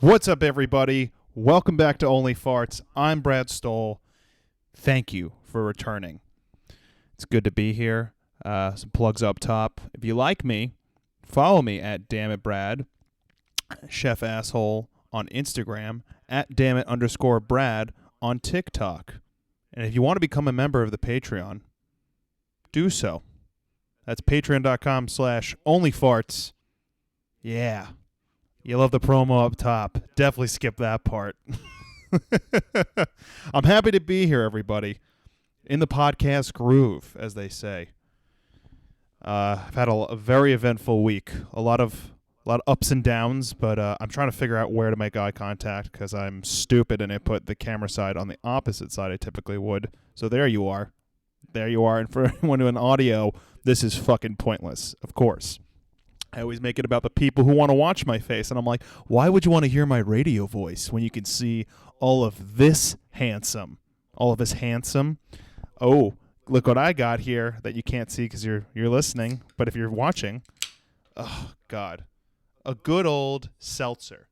What's up, everybody? Welcome back to OnlyFarts. I'm Brad Stoll. Thank you for returning. It's good to be here. Some plugs up top. If you like me, follow me at dammit_Brad, Chef Asshole on Instagram, at dammit_Brad on TikTok. And if you want to become a member of the Patreon, do so. That's patreon.com/onlyfarts. Yeah. You love the promo up top. Definitely skip that part. I'm happy to be here, everybody. In the podcast groove, as they say. I've had a very eventful week. A lot of ups and downs, but I'm trying to figure out where to make eye contact because I'm stupid and I put the camera side on the opposite side I typically would. So there you are. There you are. And for anyone doing audio, this is fucking pointless, of course. I always make it about the people who want to watch my face. And I'm like, why would you want to hear my radio voice when you can see all of this handsome? All of this handsome. Oh, look what I got here that you can't see because you're listening. But if you're watching, oh, God. A good old seltzer.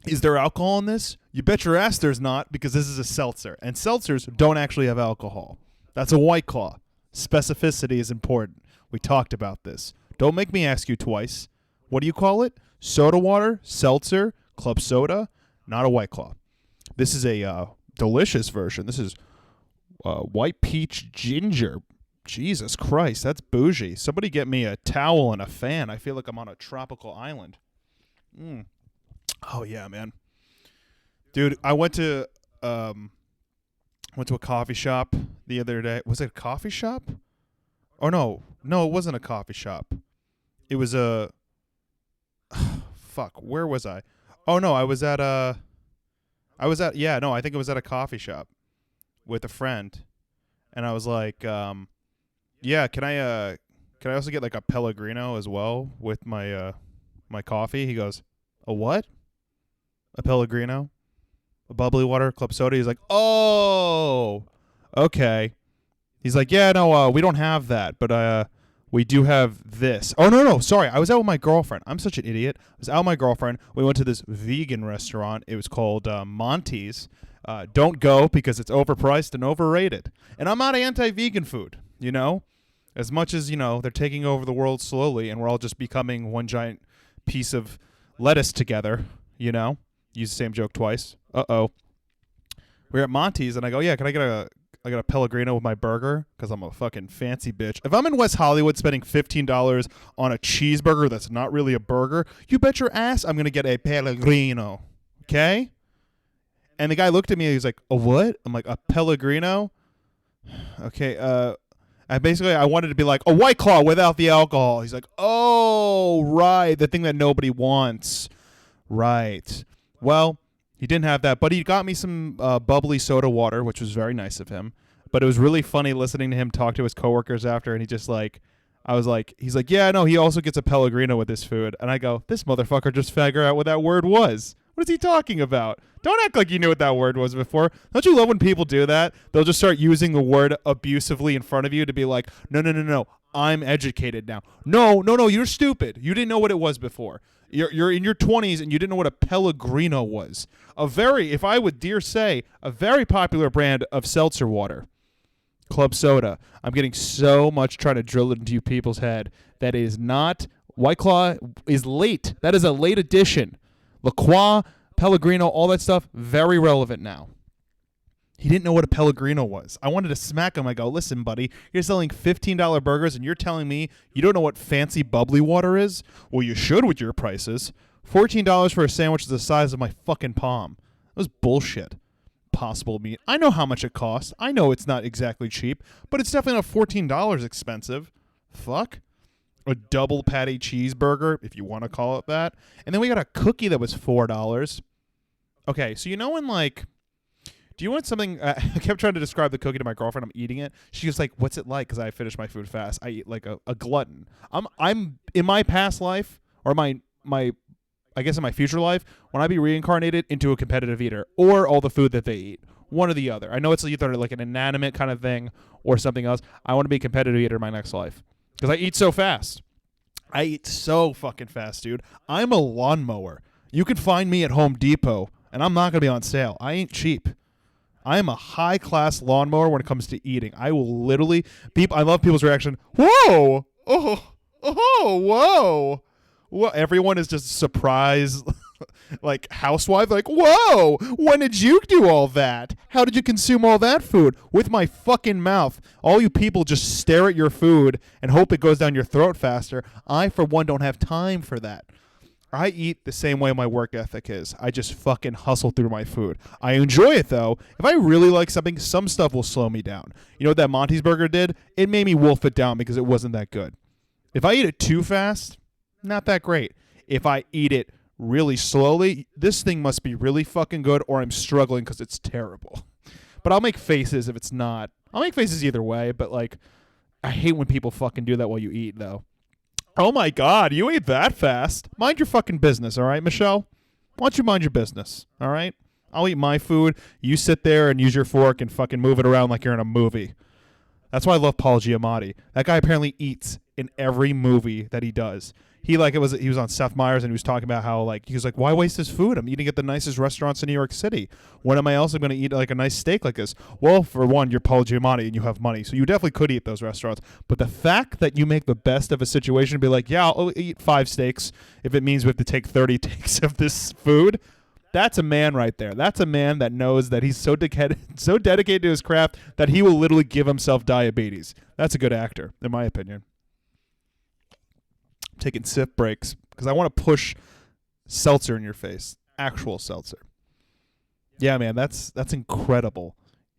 Is there alcohol in this? You bet your ass there's not because this is a seltzer. And seltzers don't actually have alcohol. That's a White Claw. Specificity is important. We talked about this. Don't make me ask you twice. What do you call it? Soda water, seltzer, club soda, not a White Claw. This is a delicious version. This is white peach ginger. Jesus Christ, that's bougie. Somebody get me a towel and a fan. I feel like I'm on a tropical island. Oh, yeah, man. Dude, I went to a coffee shop the other day. Was it a coffee shop? Oh, no, it wasn't a coffee shop. It was a... fuck, where was I? Oh, no, I think it was at a coffee shop with a friend. And I was like, yeah, can I also get like a Pellegrino as well with my my coffee? He goes, a what? A Pellegrino? A bubbly water, club soda? He's like, oh, okay. He's like, yeah, no, we don't have that, but we do have this. Oh, no, sorry. I was out with my girlfriend. I'm such an idiot. I was out with my girlfriend. We went to this vegan restaurant. It was called Monty's. Don't go because it's overpriced and overrated. And I'm not anti-vegan food, you know? As much as, they're taking over the world slowly and we're all just becoming one giant piece of lettuce together, Use the same joke twice. Uh-oh. We're at Monty's and I go, yeah, can I get a Pellegrino with my burger because I'm a fucking fancy bitch. If I'm in West Hollywood spending $15 on a cheeseburger that's not really a burger, you bet your ass I'm going to get a Pellegrino. Okay? And the guy looked at me and he's like, a what? I'm like, a Pellegrino? Okay, I wanted to be like, a White Claw without the alcohol. He's like, oh, right, the thing that nobody wants. Right. Well, he didn't have that, but he got me some bubbly soda water, which was very nice of him. But it was really funny listening to him talk to his coworkers after, and he's like, yeah, no, he also gets a Pellegrino with his food. And I go, this motherfucker just figured out what that word was. What is he talking about? Don't act like you knew what that word was before. Don't you love when people do that? They'll just start using the word abusively in front of you to be like, no, I'm educated now. No, you're stupid. You didn't know what it was before. You're in your 20s and you didn't know what a Pellegrino was. If I would dare say, a very popular brand of seltzer water. Club soda. I'm getting so much trying to drill it into you people's head. That is not... White Claw is late. That is a late addition. La Croix, Pellegrino, all that stuff, very relevant now. He didn't know what a Pellegrino was. I wanted to smack him. I go, listen, buddy, you're selling $15 burgers and you're telling me you don't know what fancy bubbly water is? Well, you should with your prices. $14 for a sandwich the size of my fucking palm. That was bullshit. Possible meat. I know how much it costs. I know it's not exactly cheap, but it's definitely not $14 expensive. Fuck. A double patty cheeseburger, if you want to call it that. And then we got a cookie that was $4. Okay, so when like... Do you want something? I kept trying to describe the cookie to my girlfriend. I'm eating it. She was like, "What's it like?" Because I finished my food fast. I eat like a glutton. I'm in my past life or my I guess in my future life when I be reincarnated into a competitive eater or all the food that they eat. One or the other. I know it's either like an inanimate kind of thing or something else. I want to be a competitive eater in my next life because I eat so fast. I eat so fucking fast, dude. I'm a lawnmower. You can find me at Home Depot, and I'm not going to be on sale. I ain't cheap. I am a high-class lawnmower when it comes to eating. I will literally... I love people's reaction. Whoa! Whoa! Whoa! Everyone is just surprised, like housewife, like, whoa! When did you do all that? How did you consume all that food? With my fucking mouth. All you people just stare at your food and hope it goes down your throat faster. I, for one, don't have time for that. I eat the same way my work ethic is. I just fucking hustle through my food. I enjoy it, though. If I really like something, some stuff will slow me down. You know what that Monty's Burger did? It made me wolf it down because it wasn't that good. If I eat it too fast, not that great. If I eat it really slowly, this thing must be really fucking good or I'm struggling because it's terrible. But I'll make faces if it's not. I'll make faces either way, but like, I hate when people fucking do that while you eat, though. Oh my God, you ate that fast. Mind your fucking business, all right, Michelle? Why don't you mind your business, all right? I'll eat my food. You sit there and use your fork and fucking move it around like you're in a movie. That's why I love Paul Giamatti. That guy apparently eats in every movie that he does. He was on Seth Meyers and he was talking about how he was like, why waste his food? I'm eating at the nicest restaurants in New York City. When am I also going to eat like a nice steak like this? Well, for one, you're Paul Giamatti and you have money, so you definitely could eat those restaurants. But the fact that you make the best of a situation and be like, yeah, I'll eat 5 steaks if it means we have to take 30 takes of this food, that's a man right there. That's a man that knows that he's so dedicated to his craft that he will literally give himself diabetes. That's a good actor, in my opinion. Taking sip breaks because I want to push seltzer in your face. Actual seltzer. Yeah, man, that's incredible.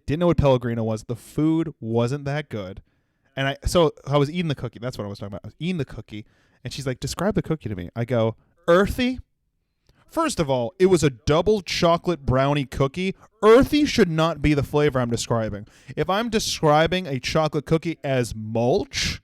Didn't know what Pellegrino was. The food wasn't that good. And I was eating the cookie. That's what I was talking about. I was eating the cookie. And she's like, describe the cookie to me. I go, earthy. First of all, it was a double chocolate brownie cookie. Earthy should not be the flavor I'm describing. If I'm describing a chocolate cookie as mulch...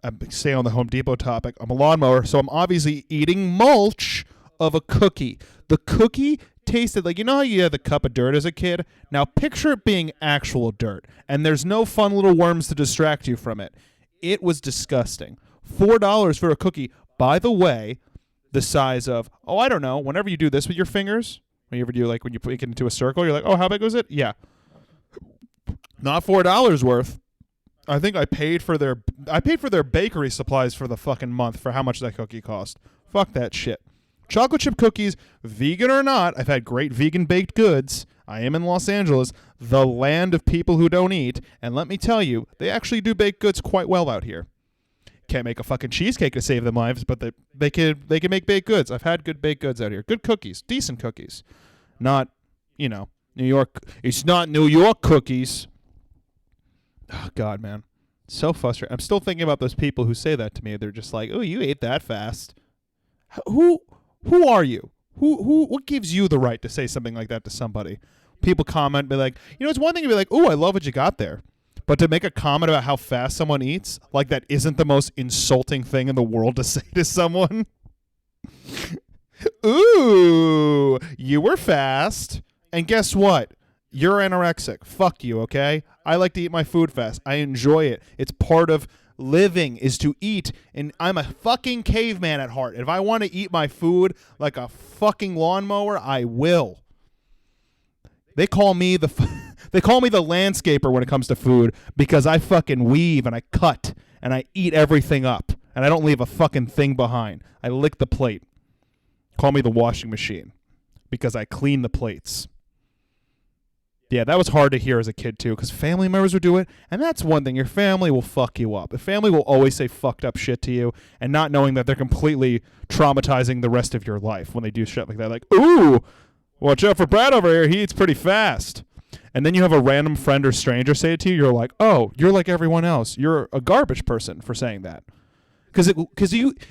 I'm staying on the Home Depot topic. I'm a lawnmower, so I'm obviously eating mulch of a cookie. The cookie tasted like, you know how you had the cup of dirt as a kid? Now picture it being actual dirt, and there's no fun little worms to distract you from it. It was disgusting. $4 for a cookie. By the way, the size of, I don't know, whenever you do this with your fingers, when you make it into a circle, you're like, how big was it? Yeah. Not $4 worth. I think I paid for their bakery supplies for the fucking month for how much that cookie cost. Fuck that shit. Chocolate chip cookies, vegan or not, I've had great vegan baked goods. I am in Los Angeles, the land of people who don't eat, and let me tell you, they actually do baked goods quite well out here. Can't make a fucking cheesecake to save them lives, but they can make baked goods. I've had good baked goods out here. Good cookies, decent cookies. Not, New York. It's not New York cookies. Oh, God, man. So frustrating. I'm still thinking about those people who say that to me. They're just like, oh, you ate that fast. Who are you? What gives you the right to say something like that to somebody? People comment, be like, it's one thing to be like, oh, I love what you got there. But to make a comment about how fast someone eats, like that isn't the most insulting thing in the world to say to someone. Ooh, you were fast. And guess what? You're anorexic. Fuck you, okay? I like to eat my food fast. I enjoy it. It's part of living is to eat. And I'm a fucking caveman at heart. If I want to eat my food like a fucking lawnmower, I will. They call me the landscaper when it comes to food because I fucking weave and I cut and I eat everything up. And I don't leave a fucking thing behind. I lick the plate. Call me the washing machine because I clean the plates. Yeah, that was hard to hear as a kid, too, because family members would do it, and that's one thing. Your family will fuck you up. The family will always say fucked up shit to you, and not knowing that they're completely traumatizing the rest of your life when they do shit like that. Like, ooh, watch out for Brad over here. He eats pretty fast. And then you have a random friend or stranger say it to you. You're like, oh, you're like everyone else. You're a garbage person for saying that. Because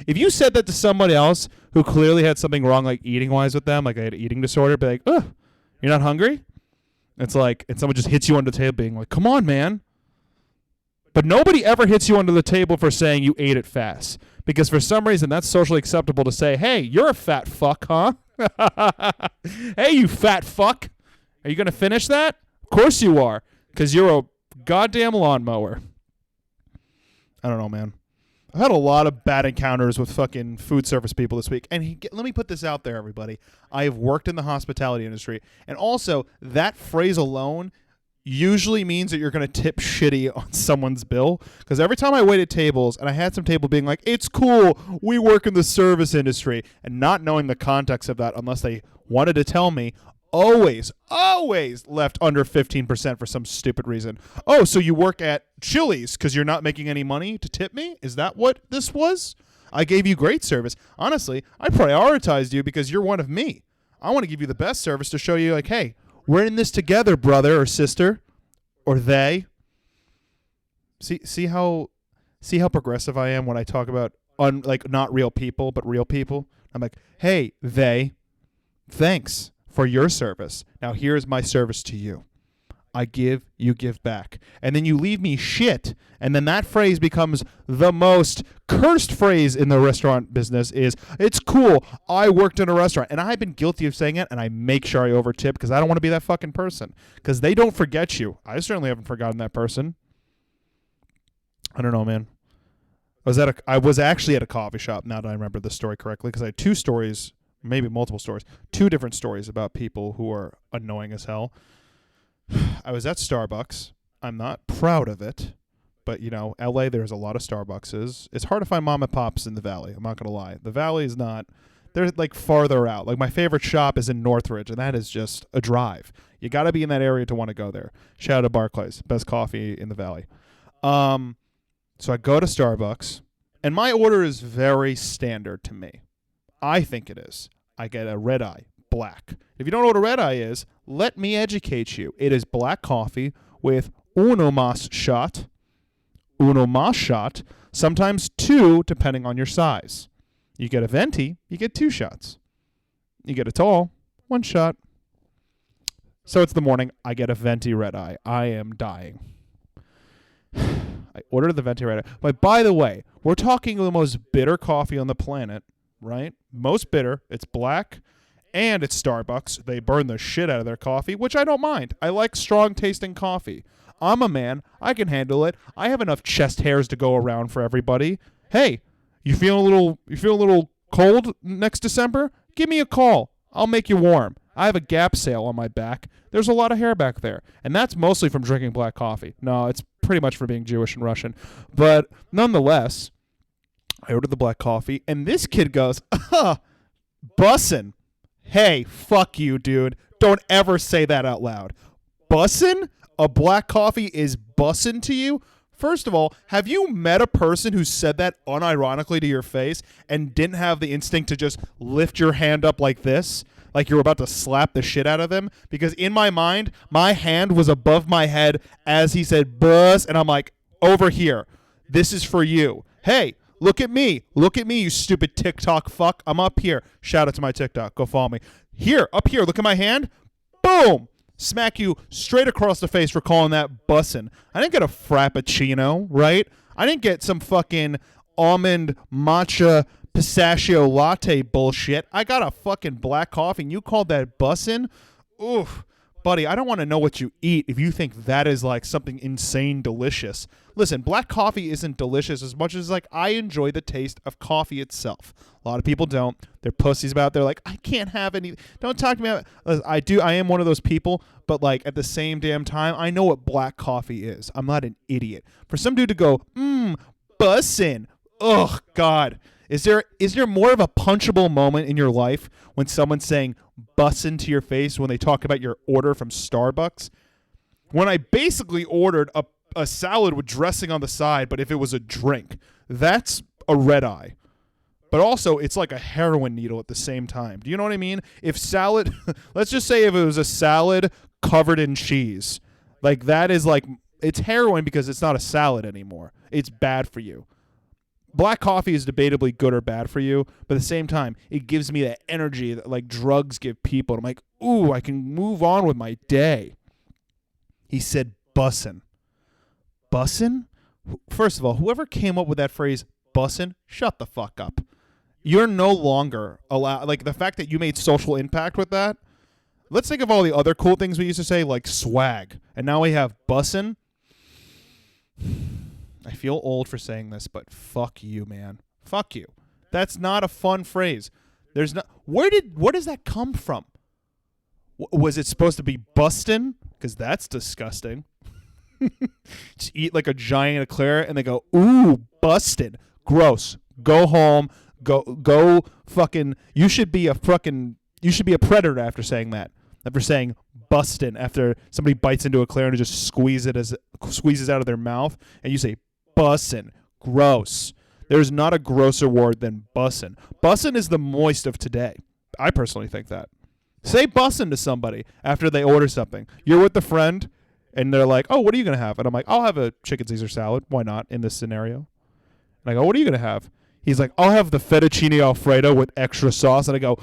if you said that to somebody else who clearly had something wrong, like eating-wise with them, like they had an eating disorder, be like, ugh, you're not hungry? It's like, and someone just hits you under the table being like, come on, man. But nobody ever hits you under the table for saying you ate it fast. Because for some reason, that's socially acceptable to say, hey, you're a fat fuck, huh? Hey, you fat fuck. Are you going to finish that? Of course you are. Because you're a goddamn lawnmower. I don't know, man. I've had a lot of bad encounters with fucking food service people this week. And let me put this out there, everybody. I have worked in the hospitality industry. And also, that phrase alone usually means that you're going to tip shitty on someone's bill. Because every time I waited tables, and I had some table being like, it's cool, we work in the service industry, and not knowing the context of that unless they wanted to tell me, always left under 15% for some stupid reason. Oh, so you work at Chili's because you're not making any money to tip me? Is that what this was? I gave you great service. Honestly, I prioritized you because you're one of me. I want to give you the best service to show you, like, hey, we're in this together, brother or sister, or they. See how progressive I am when I talk about like not real people, but real people. I'm like, hey, they, thanks for your service. Now here's my service to you. I give, you give back. And then you leave me shit. And then that phrase becomes the most cursed phrase in the restaurant business is, it's cool, I worked in a restaurant. And I've been guilty of saying it, and I make sure I overtip because I don't want to be that fucking person. Because they don't forget you. I certainly haven't forgotten that person. I don't know, man. I was actually at a coffee shop, now that I remember the story correctly, because I had two stories, maybe multiple stories, two different stories about people who are annoying as hell. I was at Starbucks. I'm not proud of it, but, you know, LA, there's a lot of Starbuckses. It's hard to find mom and pops in the Valley. I'm not going to lie. The Valley is not, they're like farther out. Like my favorite shop is in Northridge, and that is just a drive. You got to be in that area to want to go there. Shout out to Barclays, best coffee in the Valley. So I go to Starbucks, and my order is very standard to me. I think it is. I get a red eye, black. If you don't know what a red eye is, let me educate you. It is black coffee with uno mas shot, sometimes two, depending on your size. You get a venti, you get 2 shots. You get a tall, 1 shot. So it's the morning, I get a venti red eye. I am dying. I ordered the venti red eye. But by the way, we're talking the most bitter coffee on the planet, right? Most bitter. It's black. And it's Starbucks. They burn the shit out of their coffee, which I don't mind. I like strong tasting coffee. I'm a man. I can handle it. I have enough chest hairs to go around for everybody. Hey, you feel a little cold next December? Give me a call. I'll make you warm. I have a Gap sale on my back. There's a lot of hair back there. And that's mostly from drinking black coffee. No, it's pretty much for being Jewish and Russian. But nonetheless, I ordered the black coffee, and this kid goes, Bussin'. Hey, fuck you, dude. Don't ever say that out loud. Bussin'? A black coffee is bussin' to you? First of all, have you met a person who said that unironically to your face and didn't have the instinct to just lift your hand up like this? Like you're about to slap the shit out of them? Because in my mind, my hand was above my head as he said, bus, and I'm like, over here. This is for you. Hey, look at me. Look at me, you stupid TikTok fuck. I'm up here. Shout out to my TikTok. Go follow me. Here, up here. Look at my hand. Boom. Smack you straight across the face for calling that bussin'. I didn't get a frappuccino, right? I didn't get some fucking almond matcha pistachio latte bullshit. I got a fucking black coffee, and you called that bussin'? Oof. Buddy, I don't want to know what you eat if you think that is like something insane delicious. Listen, black coffee isn't delicious as much as like I enjoy the taste of coffee itself. A lot of people don't. They're pussies about it. They're like, I can't have any. Don't talk to me about. I do. I am one of those people, but like at the same damn time, I know what black coffee is. I'm not an idiot. For some dude to go, bussin'. Ugh, God. Is there more of a punchable moment in your life when someone's saying bussin' to your face when they talk about your order from Starbucks? When I basically ordered a salad with dressing on the side, but if it was a drink, that's a red eye. But also, it's like a heroin needle at the same time. Do you know what I mean? If salad, let's just say if it was a salad covered in cheese, like that is like, it's heroin because it's not a salad anymore. It's bad for you. Black coffee is debatably good or bad for you, but at the same time, it gives me that energy that like drugs give people. I'm like, ooh, I can move on with my day. He said bussin'. Bussin'? First of all, whoever came up with that phrase, bussin', shut the fuck up. You're no longer allowed, like the fact that you made social impact with that. Let's think of all the other cool things we used to say, like swag. And now we have bussin'. I feel old for saying this, but fuck you, man. Fuck you. That's not a fun phrase. There's not. What does that come from? Was it supposed to be bustin'? Because that's disgusting. Just eat like a giant eclair and they go, ooh, busted. Gross. Go home. Go fucking. You should be a predator after saying that. After saying bustin', after somebody bites into a eclair and just squeezes out of their mouth, and you say bussin'. Gross. There's not a grosser word than bussin'. Bussin' is the moist of today. I personally think that. Say bussin' to somebody after they order something. You're with a friend, and they're like, oh, what are you going to have? And I'm like, I'll have a chicken Caesar salad. Why not in this scenario? And I go, what are you going to have? He's like, I'll have the fettuccine Alfredo with extra sauce. And I go,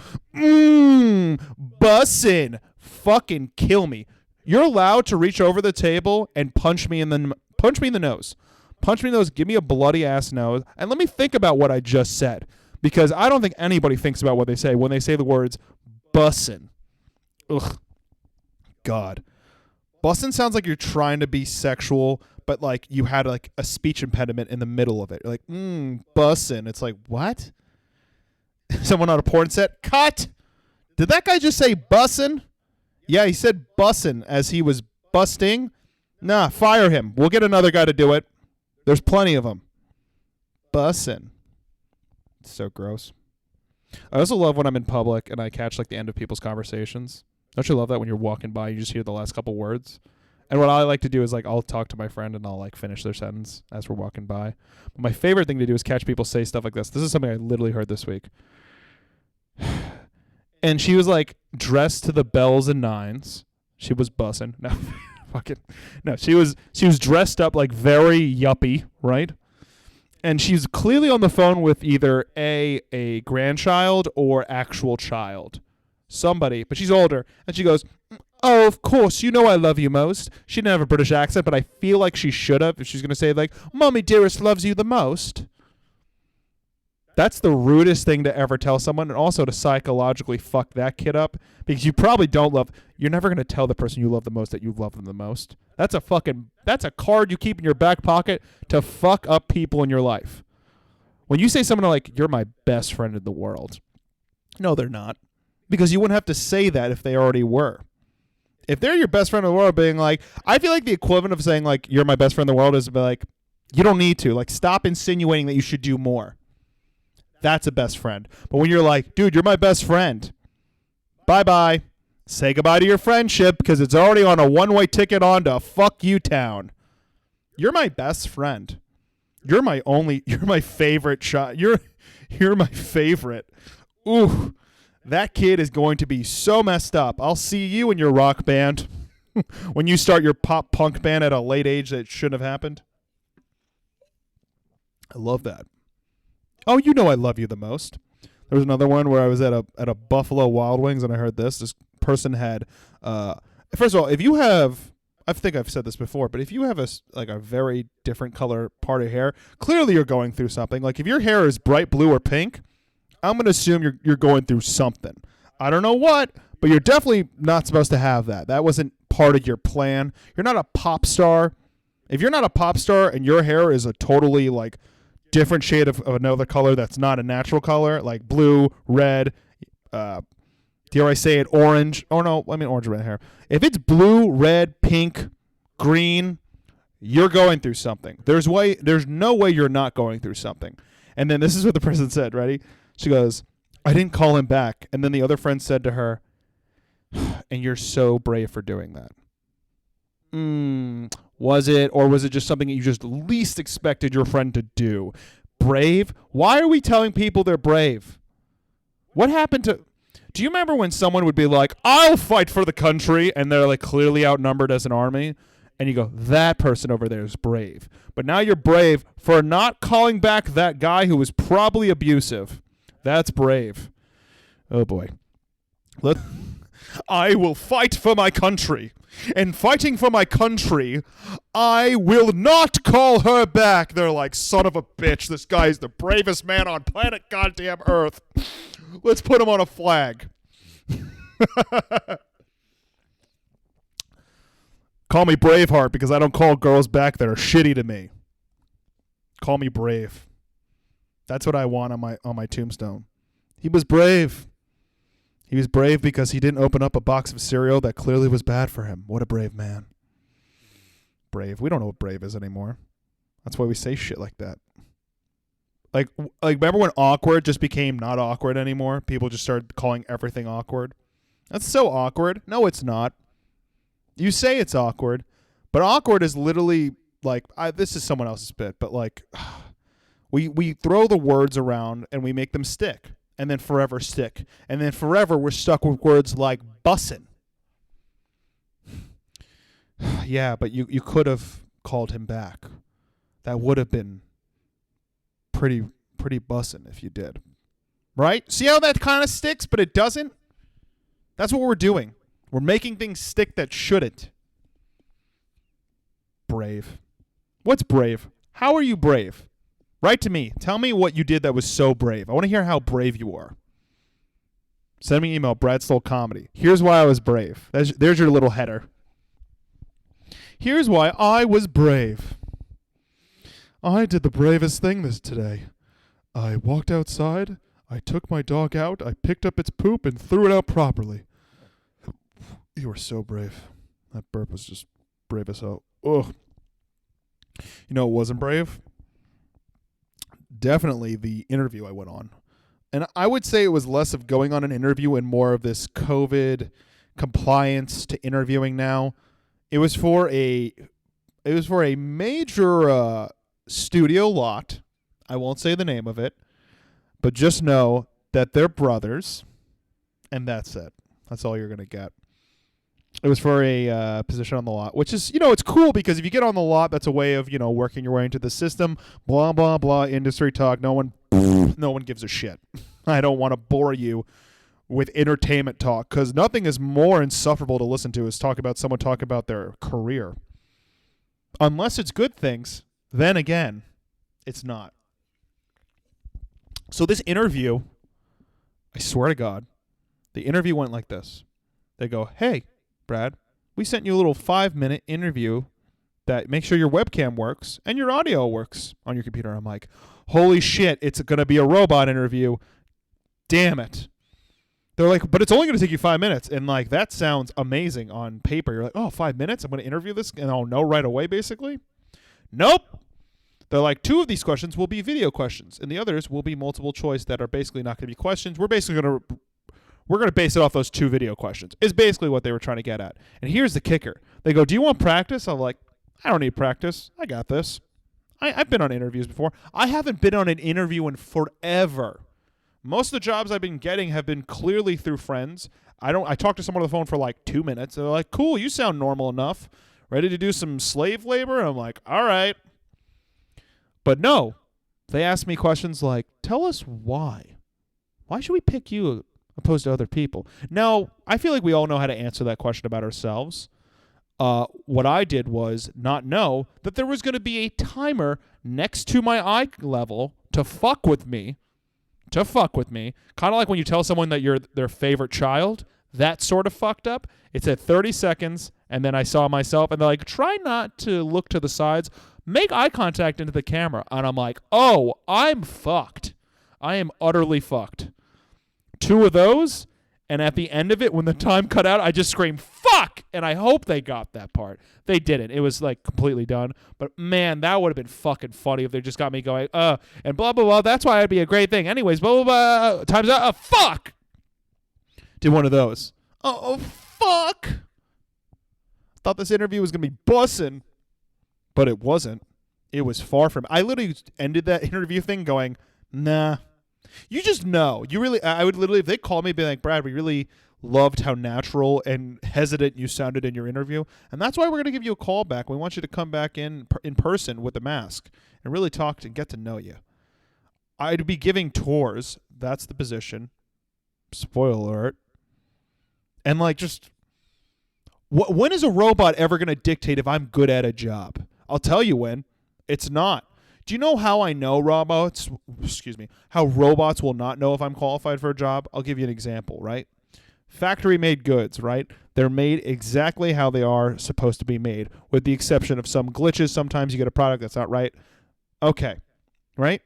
bussin'. Fucking kill me. You're allowed to reach over the table and punch me in the nose. Punch me in the nose. Give me a bloody ass nose. And let me think about what I just said. Because I don't think anybody thinks about what they say when they say the words bussin'. Ugh. God. Bussin' sounds like you're trying to be sexual, but like you had like a speech impediment in the middle of it. You're like, bussin'. It's like, what? Someone on a porn set? Cut! Did that guy just say bussin'? Yeah, he said bussin' as he was busting. Nah, fire him. We'll get another guy to do it. There's plenty of them. Bussin'. It's so gross. I also love when I'm in public and I catch like the end of people's conversations. Don't you love that when you're walking by, you just hear the last couple words? And what I like to do is like I'll talk to my friend and I'll like finish their sentence as we're walking by. But my favorite thing to do is catch people say stuff like this. This is something I literally heard this week. And she was like dressed to the bells and nines. She was bussin'. No, fucking no. She was dressed up like very yuppie, right? And she's clearly on the phone with either a grandchild or actual child. Somebody, but she's older. And she goes, oh, of course, you know I love you most. She didn't have a British accent, but I feel like she should have if she's going to say like, Mommy dearest loves you the most. That's the rudest thing to ever tell someone, and also to psychologically fuck that kid up, because you probably don't love. You're never going to tell the person you love the most that you love them the most. That's a card you keep in your back pocket to fuck up people in your life. When you say someone like, you're my best friend in the world. No, they're not. Because you wouldn't have to say that if they already were. If they're your best friend in the world, being like, I feel like the equivalent of saying like, you're my best friend in the world is like, you don't need to. Like, stop insinuating that you should do more. That's a best friend. But when you're like, dude, you're my best friend. Bye-bye. Say goodbye to your friendship because it's already on a one-way ticket on to fuck you town. You're my best friend. You're my favorite shot. You're my favorite. Ooh, that kid is going to be so messed up. I'll see you in your rock band when you start your pop punk band at a late age that shouldn't have happened. I love that. Oh, you know I love you the most. There was another one where I was at a Buffalo Wild Wings and I heard this. This person had, first of all, if you have, I think I've said this before, but if you have a very different color part of hair, clearly you're going through something. Like if your hair is bright blue or pink, I'm going to assume you're going through something. I don't know what, but you're definitely not supposed to have that. That wasn't part of your plan. You're not a pop star. If you're not a pop star and your hair is a totally like different shade of another color that's not a natural color, like blue, red, dare I say it, orange. Oh, no, I mean orange red hair. If it's blue, red, pink, green, you're going through something. There's no way you're not going through something. And then this is what the person said, ready? She goes, I didn't call him back. And then the other friend said to her, and you're so brave for doing that. Was it, or was it just something that you just least expected your friend to do? Brave? Why are we telling people they're brave? What happened to... Do you remember when someone would be like, I'll fight for the country, and they're like clearly outnumbered as an army? And you go, that person over there is brave. But now you're brave for not calling back that guy who was probably abusive. That's brave. Oh, boy. I will fight for my country. And fighting for my country, I will not call her back. They're like, son of a bitch, this guy is the bravest man on planet goddamn Earth. Let's put him on a flag. Call me Braveheart because I don't call girls back that are shitty to me. Call me brave. That's what I want on my tombstone. He was brave. He was brave because he didn't open up a box of cereal that clearly was bad for him. What a brave man. Brave. We don't know what brave is anymore. That's why we say shit like that. Like remember when awkward just became not awkward anymore? People just started calling everything awkward. That's so awkward. No, it's not. You say it's awkward, but awkward is literally like, this is someone else's bit, but like, we throw the words around and we make them stick, and then forever stick, and then forever we're stuck with words like bussin'. Yeah, but you could have called him back. That would have been pretty bussin' if you did. Right? See how that kind of sticks, but it doesn't? That's what we're doing. We're making things stick that shouldn't. Brave. What's brave? How are you brave? Write to me. Tell me what you did that was so brave. I want to hear how brave you are. Send me an email, bradstollcomedy. Here's why I was brave. There's your little header. Here's why I was brave. I did the bravest thing today. I walked outside. I took my dog out. I picked up its poop and threw it out properly. You were so brave. That burp was just brave as hell. Ugh. You know what wasn't brave? Definitely the interview I went on. And I would say it was less of going on an interview and more of this COVID compliance to interviewing now. It was for a major studio lot. I won't say the name of it, but just know that they're brothers, and that's it. That's all you're going to get. It was for a position on the lot, which is, it's cool because if you get on the lot, that's a way of, working your way into the system. Blah, blah, blah, industry talk. No one gives a shit. I don't want to bore you with entertainment talk because nothing is more insufferable to listen to is someone talk about their career. Unless it's good things, then again, it's not. So this interview, I swear to God, the interview went like this. They go, hey, Brad, we sent you a little 5-minute interview that makes sure your webcam works and your audio works on your computer. I'm like, holy shit, it's going to be a robot interview. Damn it. They're like, but it's only going to take you 5 minutes. And like, that sounds amazing on paper. You're like, oh, 5 minutes? I'm going to interview this and I'll know right away, basically? Nope. They're like, 2 of these questions will be video questions and the others will be multiple choice that are basically not going to be questions. We're going to base it off those 2 video questions is basically what they were trying to get at. And here's the kicker. They go, do you want practice? I'm like, I don't need practice. I got this. I've been on interviews before. I haven't been on an interview in forever. Most of the jobs I've been getting have been clearly through friends. I talked to someone on the phone for like 2 minutes. They're like, cool, you sound normal enough. Ready to do some slave labor? And I'm like, all right. But no, they asked me questions like, tell us why. Why should we pick you opposed to other people? Now, I feel like we all know how to answer that question about ourselves. What I did was not know that there was going to be a timer next to my eye level to fuck with me. Kind of like when you tell someone that you're their favorite child. That sort of fucked up. It said 30 seconds, and then I saw myself, and they're like, try not to look to the sides. Make eye contact into the camera. And I'm like, oh, I'm fucked. I am utterly fucked. 2 of those, and at the end of it, when the time cut out, I just screamed, fuck! And I hope they got that part. They didn't. It was, like, completely done. But, man, that would have been fucking funny if they just got me going, and blah, blah, blah. That's why it'd be a great thing. Anyways, blah, blah, blah. Time's out. Fuck! Did one of those. Oh, fuck! Thought this interview was going to be bussin'. But it wasn't. It was far from. I literally ended that interview thing going, nah. You just know. I would literally, if they called me, be like, Brad, we really loved how natural and hesitant you sounded in your interview. And that's why we're going to give you a call back. We want you to come back in person with a mask and really talk and get to know you. I'd be giving tours. That's the position. Spoiler alert. And like just, when is a robot ever going to dictate if I'm good at a job? I'll tell you when. It's not. Do you know how I know how robots will not know if I'm qualified for a job? I'll give you an example, right? Factory-made goods, right? They're made exactly how they are supposed to be made, with the exception of some glitches. Sometimes you get a product that's not right. Okay. right?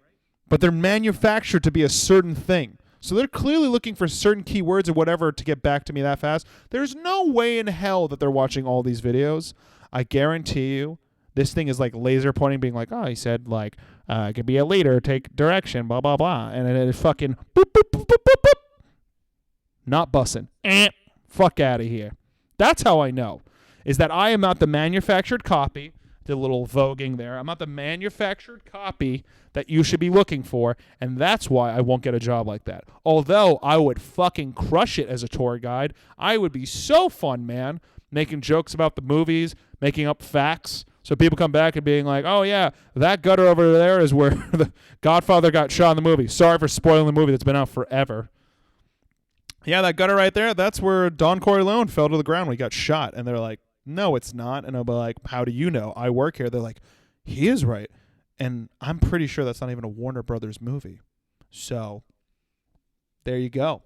But they're manufactured to be a certain thing. So they're clearly looking for certain keywords or whatever to get back to me that fast. There's no way in hell that they're watching all these videos. I guarantee you this thing is like laser pointing, being like, oh, he said, like, could be a leader, take direction, blah, blah, blah. And then it's fucking boop, boop, boop, boop, boop, boop. Not Bussin. Fuck out of here. That's how I know, is that I am not the manufactured copy, the little voguing there. I'm not the manufactured copy that you should be looking for, and that's why I won't get a job like that. Although I would fucking crush it as a tour guide. I would be so fun, man, making jokes about the movies, making up facts, so people come back and being like, oh, yeah, that gutter over there is where the Godfather got shot in the movie. Sorry for spoiling the movie that's been out forever. Yeah, that gutter right there, that's where Don Corleone fell to the ground when he got shot. And they're like, no, it's not. And I'll be like, how do you know? I work here. They're like, he is right. And I'm pretty sure that's not even a Warner Brothers movie. So there you go.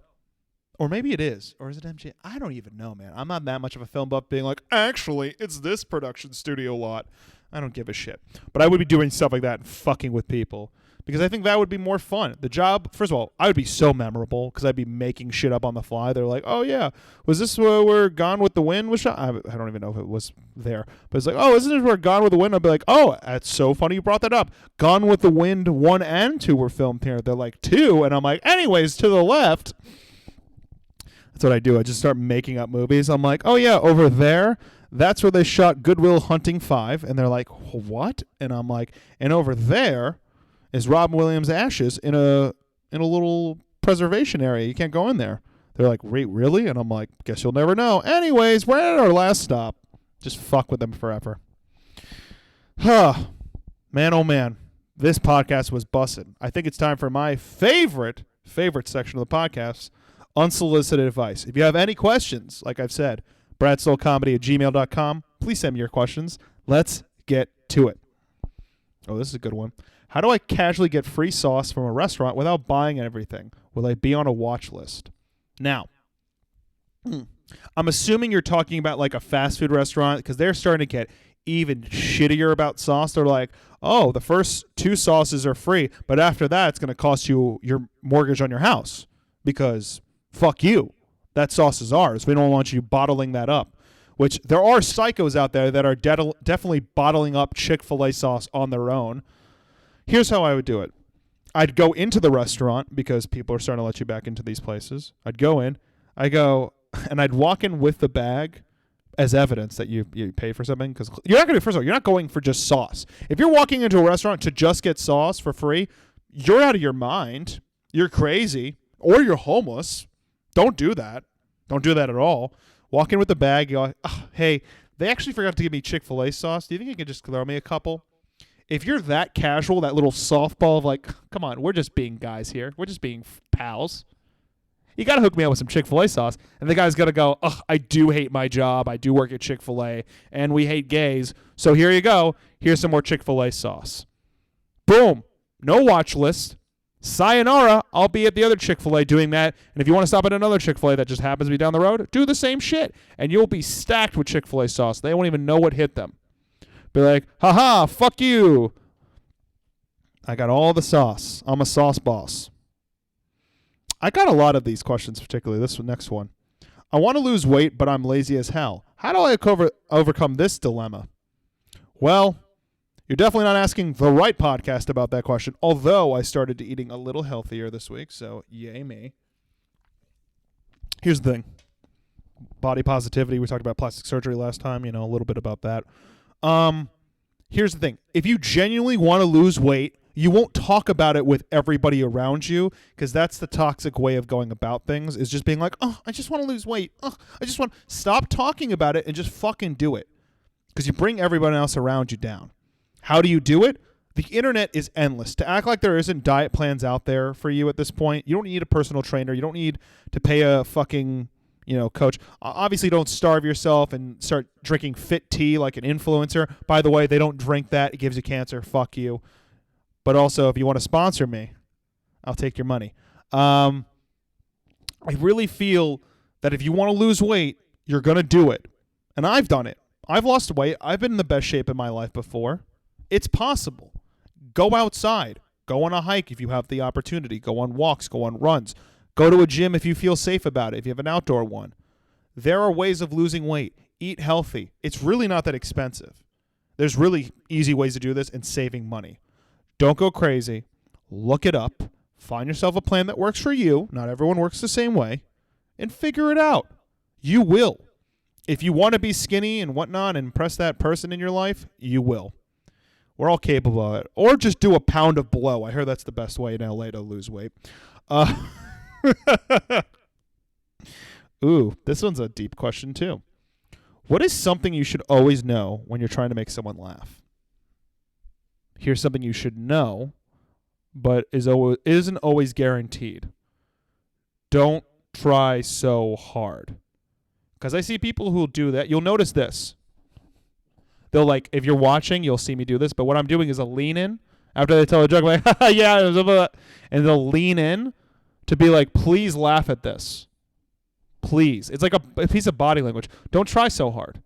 Or maybe it is. Or is it MJ? I don't even know, man. I'm not that much of a film buff being like, actually, it's this production studio lot. I don't give a shit. But I would be doing stuff like that and fucking with people, because I think that would be more fun. The job, first of all, I would be so memorable because I'd be making shit up on the fly. They're like, oh, yeah, was this where Gone with the Wind was shot? I don't even know if it was there. But it's like, oh, isn't this where Gone with the Wind? I'd be like, oh, that's so funny you brought that up. Gone with the Wind 1 and 2 were filmed here. They're like, 2? And I'm like, anyways, to the left. That's what I do. I just start making up movies. I'm like, oh, yeah, over there, that's where they shot Good Will Hunting 5. And they're like, what? And I'm like, and over there is Robin Williams' ashes in a little preservation area. You can't go in there. They're like, wait, really? And I'm like, guess you'll never know. Anyways, we're at our last stop. Just fuck with them forever. Huh. Man, oh man. This podcast was bussin'. I think it's time for my favorite section of the podcast, Unsolicited Advice. If you have any questions, like I've said, bradstollcomedy@gmail.com. Please send me your questions. Let's get to it. Oh, this is a good one. How do I casually get free sauce from a restaurant without buying everything? Will I be on a watch list? Now, I'm assuming you're talking about like a fast food restaurant, because they're starting to get even shittier about sauce. They're like, oh, the first 2 sauces are free, but after that, it's going to cost you your mortgage on your house, because fuck you. That sauce is ours. We don't want you bottling that up. Which there are psychos out there that are definitely bottling up Chick-fil-A sauce on their own. Here's how I would do it. I'd go into the restaurant, because people are starting to let you back into these places. I'd go in. And I'd walk in with the bag as evidence that you paid for something. Because you're not going to, first of all, you're not going for just sauce. If you're walking into a restaurant to just get sauce for free, you're out of your mind. You're crazy. Or you're homeless. Don't do that. Don't do that at all. Walk in with the bag. You go, oh, hey, they actually forgot to give me Chick-fil-A sauce. Do you think you could just throw me a couple? If you're that casual, that little softball of like, come on, we're just being guys here. We're just being pals. You got to hook me up with some Chick-fil-A sauce. And the guy's going to go, ugh, I do hate my job. I do work at Chick-fil-A, and we hate gays. So here you go. Here's some more Chick-fil-A sauce. Boom. No watch list. Sayonara. I'll be at the other Chick-fil-A doing that. And if you want to stop at another Chick-fil-A that just happens to be down the road, do the same shit. And you'll be stacked with Chick-fil-A sauce. They won't even know what hit them. Be like, haha, fuck you. I got all the sauce. I'm a sauce boss. I got a lot of these questions, particularly this next one. I want to lose weight, but I'm lazy as hell. How do I overcome this dilemma? Well, you're definitely not asking the right podcast about that question, although I started to eating a little healthier this week, so yay me. Here's the thing. Body positivity. We talked about plastic surgery last time, a little bit about that. Here's the thing. If you genuinely want to lose weight, you won't talk about it with everybody around you, because that's the toxic way of going about things, is just being like, oh, I just want to lose weight. Oh, I just want... Stop talking about it and just fucking do it, because you bring everyone else around you down. How do you do it? The internet is endless. To act like there isn't diet plans out there for you at this point, you don't need a personal trainer. You don't need to pay a fucking... coach. Obviously, don't starve yourself and start drinking fit tea like an influencer. By the way, they don't drink that. It gives you cancer. Fuck you. But also, if you want to sponsor me, I'll take your money. I really feel that if you want to lose weight, you're going to do it. And I've done it. I've lost weight. I've been in the best shape in my life before. It's possible. Go outside. Go on a hike if you have the opportunity. Go on walks. Go on runs. Go to a gym if you feel safe about it, if you have an outdoor one. There are ways of losing weight. Eat healthy. It's really not that expensive. There's really easy ways to do this and saving money. Don't go crazy. Look it up. Find yourself a plan that works for you. Not everyone works the same way. And figure it out. You will. If you want to be skinny and whatnot and impress that person in your life, you will. We're all capable of it. Or just do a pound of blow. I heard that's the best way in LA to lose weight. Ooh, this one's a deep question too. What is something you should always know when you're trying to make someone laugh? Here's something you should know, but isn't always guaranteed. Don't try so hard. Because I see people who will do that. You'll notice this. They'll if you're watching, you'll see me do this, but what I'm doing is a lean in. After they tell a joke, like, yeah, and they'll lean in to be like, please laugh at this. Please. It's like a piece of body language. Don't try so hard.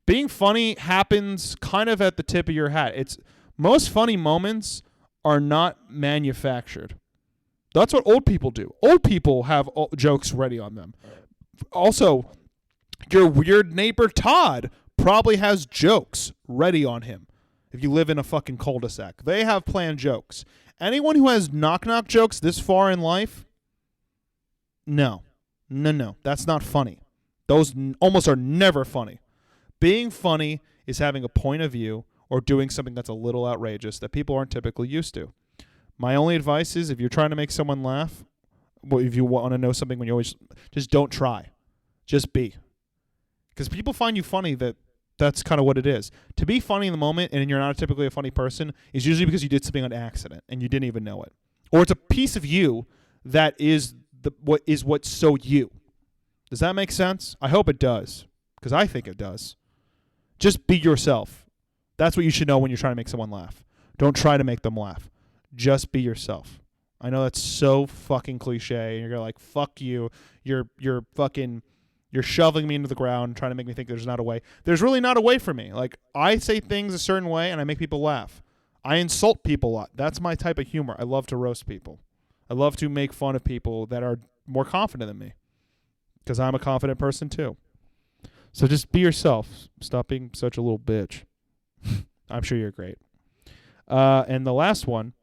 Being funny happens kind of at the tip of your hat. Most funny moments are not manufactured. That's what old people do. Old people have jokes ready on them. Also, your weird neighbor Todd probably has jokes ready on him. If you live in a fucking cul-de-sac, they have planned jokes. Anyone who has knock-knock jokes this far in life, no, that's not funny. Those almost are never funny. Being funny is having a point of view or doing something that's a little outrageous that people aren't typically used to. My only advice is if you're trying to make someone laugh, if you want to know something when you always, just don't try. Just be. Because people find you funny that's kind of what it is. To be funny in the moment and you're not typically a funny person is usually because you did something on accident and you didn't even know it. Or it's a piece of you that is what's so you. Does that make sense? I hope it does, because I think it does. Just be yourself. That's what you should know when you're trying to make someone laugh. Don't try to make them laugh. Just be yourself. I know that's so fucking cliche, and you're like, fuck you. You're shoving me into the ground, trying to make me think there's not a way. There's really not a way for me. Like, I say things a certain way, and I make people laugh. I insult people a lot. That's my type of humor. I love to roast people. I love to make fun of people that are more confident than me, because I'm a confident person too. So just be yourself. Stop being such a little bitch. I'm sure you're great. And the last one,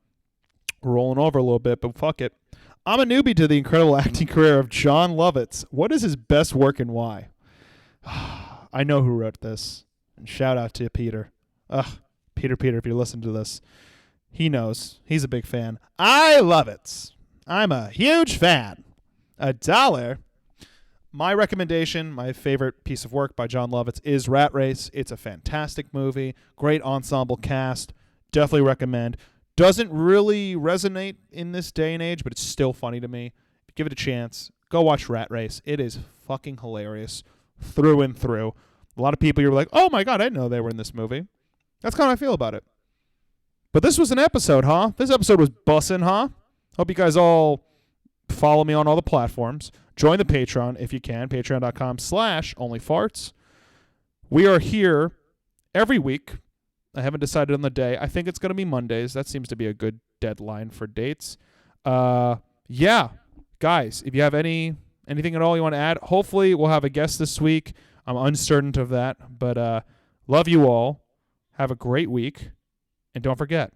we're rolling over a little bit, but fuck it. I'm a newbie to the incredible acting career of Jon Lovitz. What is his best work and why? I know who wrote this. And shout out to Peter. Peter, if you listen to this. He knows. He's a big fan. I love it. I'm a huge fan. $1. My recommendation, my favorite piece of work by Jon Lovitz is Rat Race. It's a fantastic movie. Great ensemble cast. Definitely recommend. Doesn't really resonate in this day and age, but it's still funny to me. Give it a chance. Go watch Rat Race. It is fucking hilarious through and through. A lot of people, you're like, oh my God, I didn't know they were in this movie. That's kind of how I feel about it. But this was an episode, huh? This episode was bussin', huh? Hope you guys all follow me on all the platforms. Join the Patreon if you can. Patreon.com/OnlyFarts. We are here every week. I haven't decided on the day. I think it's going to be Mondays. That seems to be a good deadline for dates. Yeah. Guys, if you have anything at all you want to add, hopefully we'll have a guest this week. I'm uncertain of that. But love you all. Have a great week. And don't forget.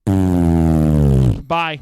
Bye.